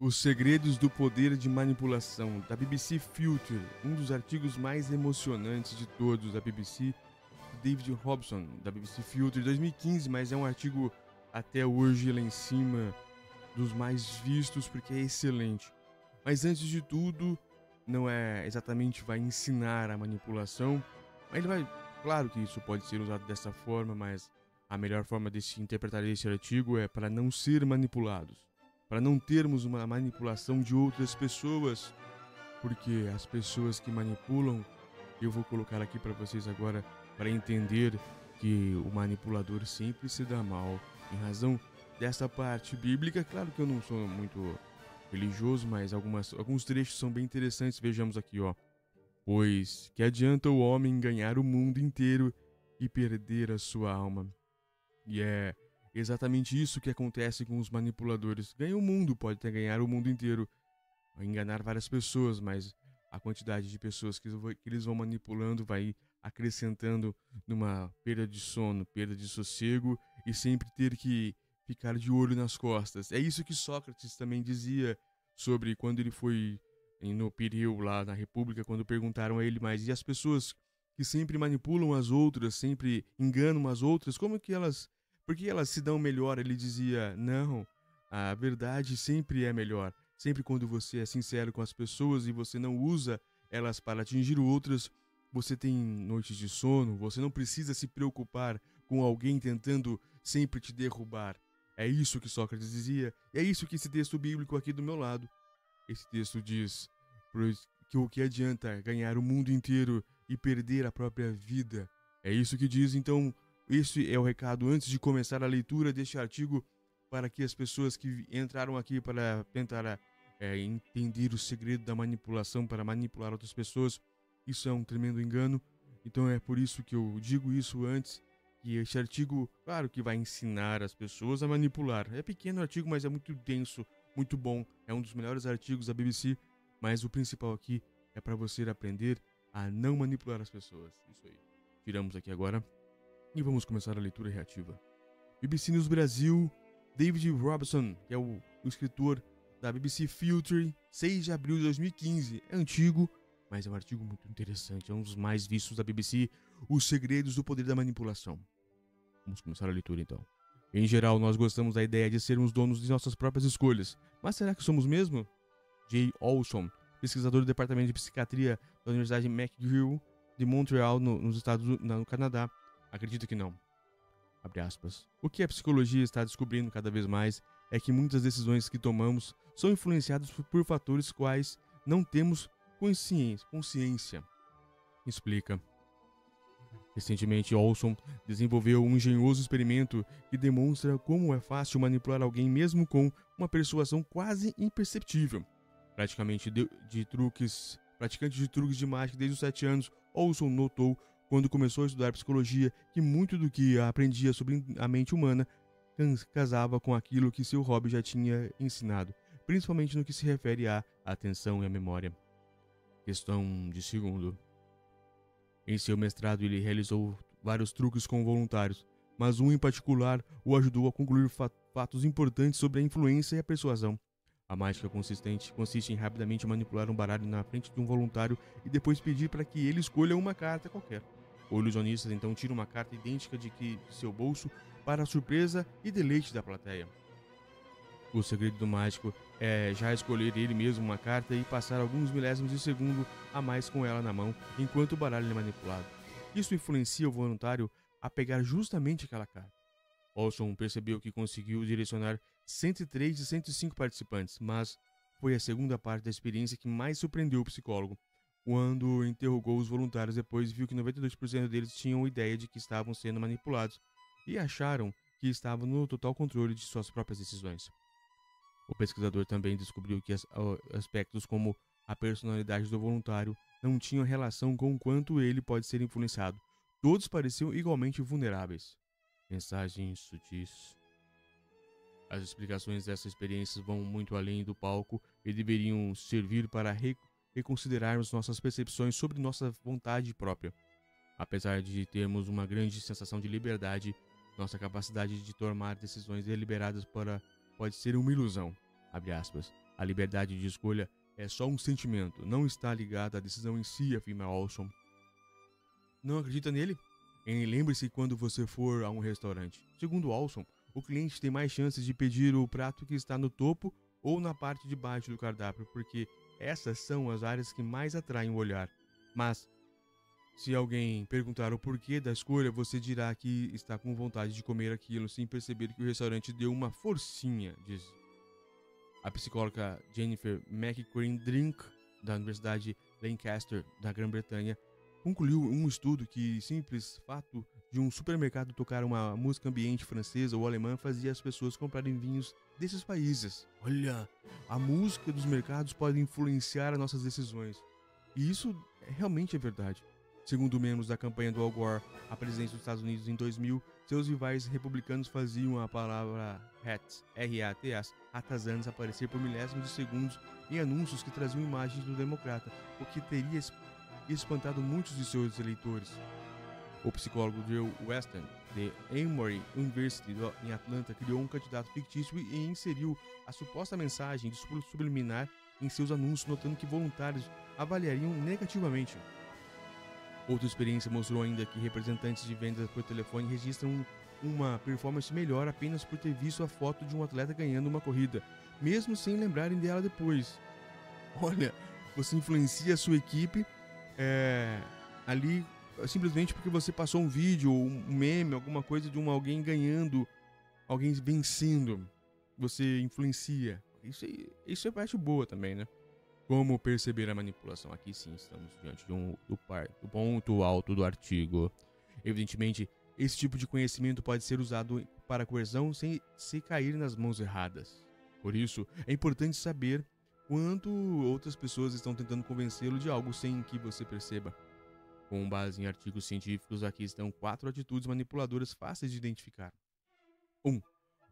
Os Segredos do Poder de Manipulação, da BBC Future, um dos artigos mais emocionantes de todos da BBC, David Robson, da BBC Future, 2015, mas é um artigo até hoje lá em cima dos mais vistos porque é excelente. Mas antes de tudo, não é exatamente vai ensinar a manipulação, ele vai, claro que isso pode ser usado dessa forma, mas a melhor forma de se interpretar esse artigo é para não ser manipulados, para não termos uma manipulação de outras pessoas, porque as pessoas que manipulam, eu vou colocar aqui para vocês agora para entender que o manipulador sempre se dá mal em razão dessa parte bíblica. Claro que eu não sou muito religioso, mas alguns trechos são bem interessantes. Vejamos aqui, ó. Pois que adianta o homem ganhar o mundo inteiro e perder a sua alma? E é exatamente isso que acontece com os manipuladores. Ganha o mundo, pode até ganhar o mundo inteiro, enganar várias pessoas, mas a quantidade de pessoas que eles vão manipulando vai acrescentando numa perda de sono, perda de sossego e sempre ter que ficar de olho nas costas. É isso que Sócrates também dizia sobre quando ele foi no Pireu lá na República, quando perguntaram a ele, mas e as pessoas que sempre manipulam as outras, sempre enganam as outras, como que elas, por que elas se dão melhor? Ele dizia, não, a verdade sempre é melhor. Sempre quando você é sincero com as pessoas e você não usa elas para atingir outras, você tem noites de sono, você não precisa se preocupar com alguém tentando sempre te derrubar. É isso que Sócrates dizia, e é isso que esse texto bíblico aqui do meu lado. Esse texto diz que o que adianta ganhar o mundo inteiro e perder a própria vida. É isso que diz, então, esse é o recado antes de começar a leitura deste artigo para que as pessoas que entraram aqui para tentar entender o segredo da manipulação para manipular outras pessoas, isso é um tremendo engano. Então é por isso que eu digo isso antes, que este artigo, claro que vai ensinar as pessoas a manipular. É pequeno artigo, mas é muito denso, muito bom. É um dos melhores artigos da BBC, mas o principal aqui é para você aprender a não manipular as pessoas. Isso aí. Tiramos aqui agora e vamos começar a leitura reativa. BBC News Brasil, David Robson, que é o escritor da BBC Future, 6 de abril de 2015. É antigo, mas é um artigo muito interessante. É um dos mais vistos da BBC, Os Segredos do Poder da Manipulação. Vamos começar a leitura então. Em geral, nós gostamos da ideia de sermos donos de nossas próprias escolhas. Mas será que somos mesmo? Jay Olson, pesquisador do Departamento de Psiquiatria da Universidade McGill de Montreal, no Canadá, acredita que não. Abre aspas. O que a psicologia está descobrindo cada vez mais é que muitas decisões que tomamos são influenciadas por fatores quais não temos consciência. Explica. Recentemente, Olson desenvolveu um engenhoso experimento que demonstra como é fácil manipular alguém mesmo com uma persuasão quase imperceptível. Praticante de truques de mágica desde os 7 anos, Olson notou, quando começou a estudar psicologia, que muito do que aprendia sobre a mente humana casava com aquilo que seu hobby já tinha ensinado, principalmente no que se refere à atenção e à memória. Questão de segundo. Em seu mestrado, ele realizou vários truques com voluntários, mas um em particular o ajudou a concluir fatos importantes sobre a influência e a persuasão. A mágica consiste em rapidamente manipular um baralho na frente de um voluntário e depois pedir para que ele escolha uma carta qualquer. O ilusionista então tira uma carta idêntica de seu bolso para a surpresa e deleite da plateia. O segredo do mágico é já escolher ele mesmo uma carta e passar alguns milésimos de segundo a mais com ela na mão enquanto o baralho é manipulado. Isso influencia o voluntário a pegar justamente aquela carta. Olson percebeu que conseguiu direcionar 103 de 105 participantes, mas foi a segunda parte da experiência que mais surpreendeu o psicólogo. Quando interrogou os voluntários depois, viu que 92% deles tinham ideia de que estavam sendo manipulados e acharam que estavam no total controle de suas próprias decisões. O pesquisador também descobriu que aspectos como a personalidade do voluntário não tinham relação com o quanto ele pode ser influenciado. Todos pareciam igualmente vulneráveis. Mensagens sutis. As explicações dessas experiências vão muito além do palco e deveriam servir para reconsiderarmos nossas percepções sobre nossa vontade própria. Apesar de termos uma grande sensação de liberdade, nossa capacidade de tomar decisões deliberadas pode ser uma ilusão, abre aspas. A liberdade de escolha é só um sentimento, não está ligada à decisão em si, afirma Olson. Não acredita nele? Lembre-se quando você for a um restaurante. Segundo Olson, o cliente tem mais chances de pedir o prato que está no topo ou na parte de baixo do cardápio, porque essas são as áreas que mais atraem o olhar. Mas, se alguém perguntar o porquê da escolha, você dirá que está com vontade de comer aquilo sem perceber que o restaurante deu uma forcinha, diz a psicóloga Jennifer McCrean-Drink, da Universidade Lancaster, da Grã-Bretanha, concluiu um estudo que o simples fato de um supermercado tocar uma música ambiente francesa ou alemã fazia as pessoas comprarem vinhos desses países. Olha, a música dos mercados pode influenciar as nossas decisões. E isso realmente é verdade. Segundo membros da campanha do Al Gore à presidência dos Estados Unidos em 2000, seus rivais republicanos faziam a palavra hats, R-A-T-S, ratazanas aparecer por milésimos de segundos em anúncios que traziam imagens do democrata, o que teria espantado muitos de seus eleitores. O psicólogo Joe Weston, de Emory University em Atlanta, criou um candidato fictício e inseriu a suposta mensagem de subliminar em seus anúncios, notando que voluntários avaliariam negativamente. Outra experiência mostrou ainda que representantes de vendas por telefone registram uma performance melhor apenas por ter visto a foto de um atleta ganhando uma corrida, mesmo sem lembrarem dela depois. Olha, você influencia a sua equipe ali simplesmente porque você passou um vídeo, um meme, alguma coisa de alguém ganhando, alguém vencendo. Você influencia. Isso é parte boa também, né? Como perceber a manipulação? Aqui sim estamos diante do ponto alto do artigo. Evidentemente, esse tipo de conhecimento pode ser usado para coerção sem se cair nas mãos erradas. Por isso, é importante saber quanto outras pessoas estão tentando convencê-lo de algo sem que você perceba. Com base em artigos científicos, aqui estão 4 atitudes manipuladoras fáceis de identificar. 1.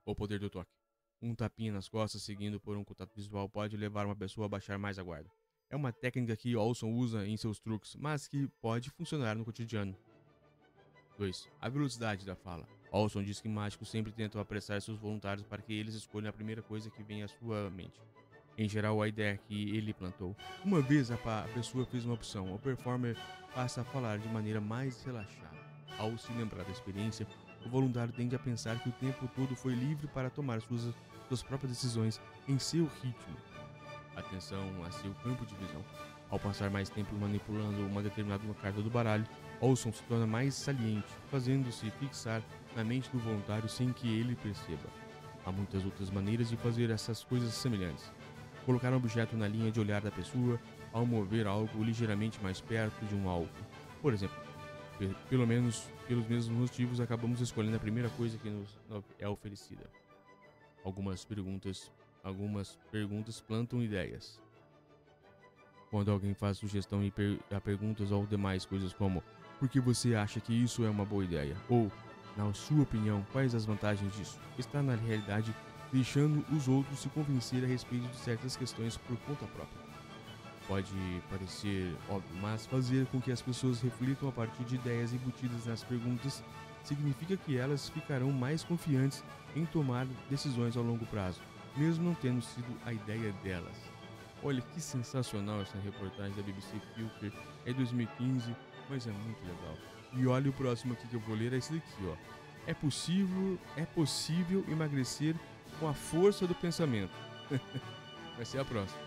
O poder do toque. Um tapinha nas costas seguido por um contato visual pode levar uma pessoa a baixar mais a guarda. É uma técnica que Olson usa em seus truques, mas que pode funcionar no cotidiano. 2. A velocidade da fala. Olson diz que mágicos sempre tentam apressar seus voluntários para que eles escolham a primeira coisa que vem à sua mente. Em geral, a ideia que ele plantou. Uma vez a pessoa fez uma opção, o performer passa a falar de maneira mais relaxada. Ao se lembrar da experiência, o voluntário tende a pensar que o tempo todo foi livre para tomar suas próprias decisões em seu ritmo. Atenção a seu campo de visão. Ao passar mais tempo manipulando uma determinada carta do baralho, Olson se torna mais saliente, fazendo-se fixar na mente do voluntário sem que ele perceba. Há muitas outras maneiras de fazer essas coisas semelhantes. Colocar um objeto na linha de olhar da pessoa ao mover algo ligeiramente mais perto de um alvo. Por exemplo, pelo menos pelos mesmos motivos, acabamos escolhendo a primeira coisa que nos é oferecida. Algumas perguntas plantam ideias. Quando alguém faz sugestão e perguntas ou demais coisas como: por que você acha que isso é uma boa ideia? Ou, na sua opinião, quais as vantagens disso? Está na realidade deixando os outros se convencer a respeito de certas questões por conta própria. Pode parecer óbvio, mas fazer com que as pessoas reflitam a partir de ideias embutidas nas perguntas significa que elas ficarão mais confiantes em tomar decisões ao longo prazo, mesmo não tendo sido a ideia delas. Olha que sensacional essa reportagem da BBC Filter, é 2015, mas é muito legal. E olha o próximo aqui que eu vou ler, é esse daqui, ó. É possível emagrecer com a força do pensamento. Vai ser a próxima.